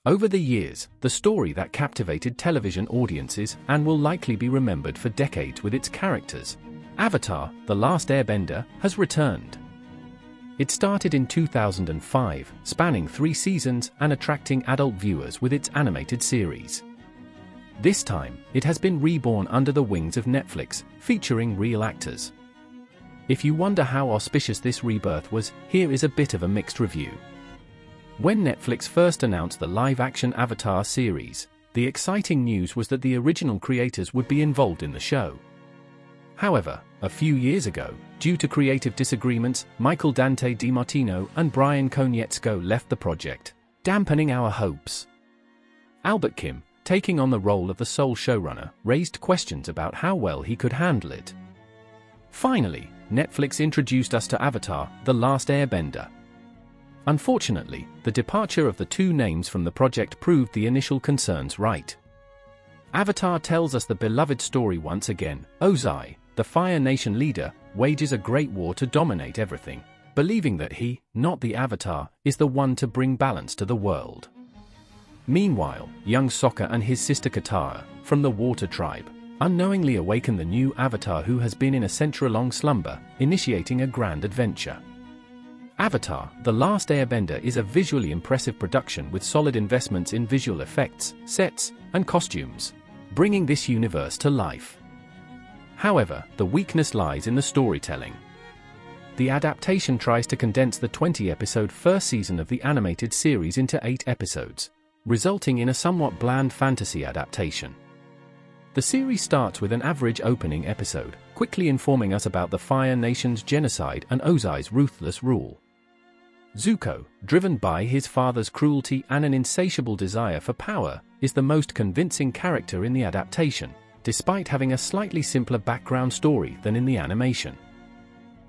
Over the years, the story that captivated television audiences and will likely be remembered for decades with its characters, Avatar: The Last Airbender, has returned. It started in 2005, spanning 3 seasons and attracting adult viewers with its animated series. This time, it has been reborn under the wings of Netflix, featuring real actors. If you wonder how auspicious this rebirth was, here is a bit of a mixed review. When Netflix first announced the live-action Avatar series, the exciting news was that the original creators would be involved in the show. However, a few years ago, due to creative disagreements, Michael Dante DiMartino and Brian Konietzko left the project, dampening our hopes. Albert Kim, taking on the role of the sole showrunner, raised questions about how well he could handle it. Finally, Netflix introduced us to Avatar: The Last Airbender. Unfortunately, the departure of the 2 names from the project proved the initial concerns right. Avatar tells us the beloved story once again. Ozai, the Fire Nation leader, wages a great war to dominate everything, believing that he, not the Avatar, is the one to bring balance to the world. Meanwhile, young Sokka and his sister Katara, from the Water Tribe, unknowingly awaken the new Avatar who has been in a century-long slumber, initiating a grand adventure. Avatar: The Last Airbender is a visually impressive production with solid investments in visual effects, sets, and costumes, bringing this universe to life. However, the weakness lies in the storytelling. The adaptation tries to condense the 20-episode first season of the animated series into 8 episodes, resulting in a somewhat bland fantasy adaptation. The series starts with an average opening episode, quickly informing us about the Fire Nation's genocide and Ozai's ruthless rule. Zuko, driven by his father's cruelty and an insatiable desire for power, is the most convincing character in the adaptation, despite having a slightly simpler background story than in the animation.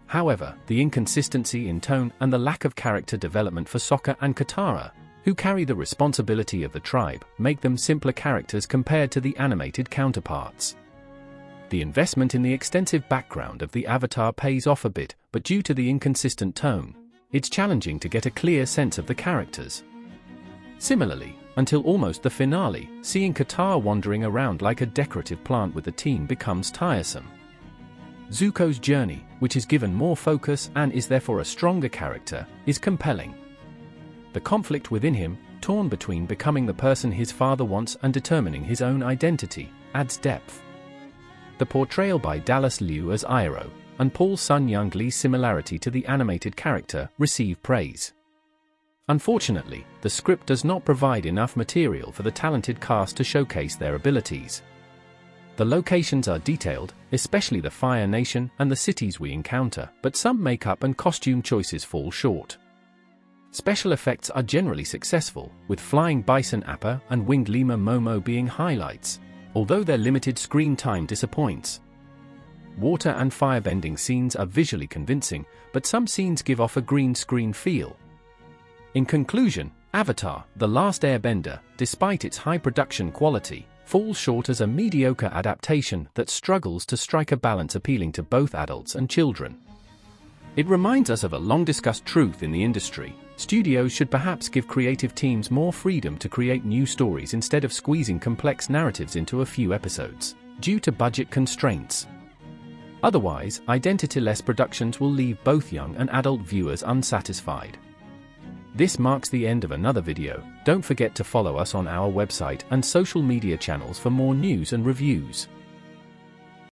However, the inconsistency in tone and the lack of character development for Sokka and Katara, who carry the responsibility of the tribe, make them simpler characters compared to the animated counterparts. The investment in the extensive background of the Avatar pays off a bit, but due to the inconsistent tone, it's challenging to get a clear sense of the characters. Similarly, until almost the finale, seeing Katara wandering around like a decorative plant with the team becomes tiresome. Zuko's journey, which is given more focus and is therefore a stronger character, is compelling. The conflict within him, torn between becoming the person his father wants and determining his own identity, adds depth. The portrayal by Dallas Liu as Iroh, and Paul Sun-Young Lee's similarity to the animated character receive praise. Unfortunately, the script does not provide enough material for the talented cast to showcase their abilities. The locations are detailed, especially the Fire Nation and the cities we encounter, but some makeup and costume choices fall short. Special effects are generally successful, with flying bison Appa and winged lemur Momo being highlights, although their limited screen time disappoints. Water and firebending scenes are visually convincing, but some scenes give off a green screen feel. In conclusion, Avatar: The Last Airbender, despite its high production quality, falls short as a mediocre adaptation that struggles to strike a balance appealing to both adults and children. It reminds us of a long-discussed truth in the industry: studios should perhaps give creative teams more freedom to create new stories instead of squeezing complex narratives into a few episodes, due to budget constraints. Otherwise, identity-less productions will leave both young and adult viewers unsatisfied. This marks the end of another video. Don't forget to follow us on our website and social media channels for more news and reviews.